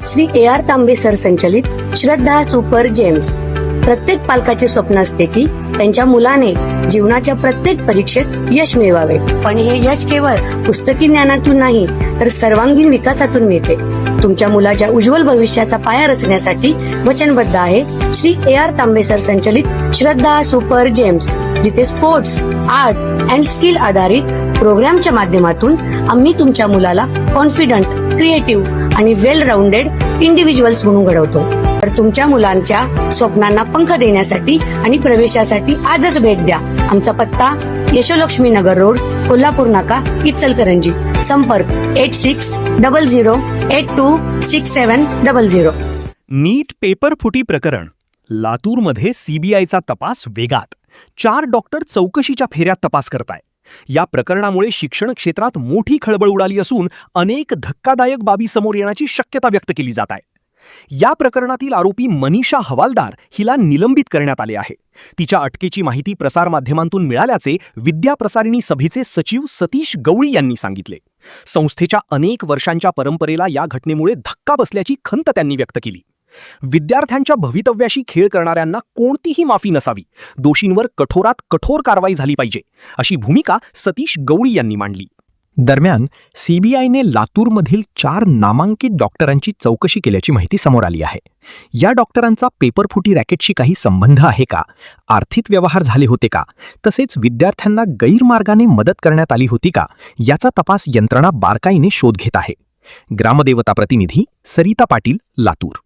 Shri AR तांबे sir संचलित श्रद्धा super gems. प्रत्येक पालकाचे स्वप्न असते की त्यांच्या मुलाने जीवनाच्या प्रत्येक परीक्षेत यश मिळवावे, पण हे यश केवळ पुस्तकी ज्ञानातून नाही तर सर्वांगीण विकासातून मिळते. तुमच्या मुलाच्या उज्ज्वल भविष्याचा पाया रचण्यासाठी वचनबद्ध आहे श्री AR तांबे सर संचलित श्रद्धा सुपर जेम्स, जिथे स्पोर्ट्स, आर्ट अँड स्किल आधारित प्रोग्रामच्या माध्यमातून आम्ही तुमच्या मुलाला कॉन्फिडंट, क्रिएटिव्ह आणि वेल राऊंडेड इंडिव्हिज्युअल्स म्हणून घडवतो. तर तुमच्या मुलांच्या स्वप्नांना पंख देण्यासाठी आणि प्रवेशासाठी आजच भेट द्या. आमचा पत्ता यशोलक्ष्मी नगर रोड, कोल्हापूर नाका, इचलकरंजी. संपर्क 8600826700. नीट पेपर फुटी प्रकरण. लातूरमध्ये CBIचा तपास वेगात. 4 डॉक्टर चौकशीच्या फेऱ्यात तपास करताय. या प्रकरणामुळे शिक्षण क्षेत्रात मोठी खळबळ उडाली असून अनेक धक्कादायक बाबी समोर येण्याची शक्यता व्यक्त केली जात आहे. या प्रकरणातील आरोपी मनीषा हवालदार हिला निलंबित करण्यात आले आहे. तिच्या अटकेची माहिती प्रसारमाध्यमांतून मिळाल्याचे विद्या प्रसारिणी सभेचे सचिव सतीश गवळी यांनी सांगितले. संस्थेच्या अनेक वर्षांच्या परंपरेला या घटनेमुळे धक्का बसल्याची खंत त्यांनी व्यक्त केली. विद्यार्थ्यांच्या भवितव्याशी खेळ करणाऱ्यांना कोणतीही माफी नसावी, दोषींवर कठोरात कठोर कारवाई झाली पाहिजे, अशी भूमिका सतीश गवळी यांनी मांडली. दरम्यान CBIने लातूरमधील 4 नामांकित डॉक्टरांची चौकशी केल्याची माहिती समोर आली आहे. या डॉक्टरांचा पेपरफुटी रॅकेटशी काही संबंध आहे का, आर्थिक व्यवहार झाले होते का, तसेच विद्यार्थ्यांना गैरमार्गाने मदत करण्यात आली होती का, याचा तपास यंत्रणा बारकाईने शोध घेत आहे. ग्रामदेवता प्रतिनिधी सरिता पाटील, लातूर.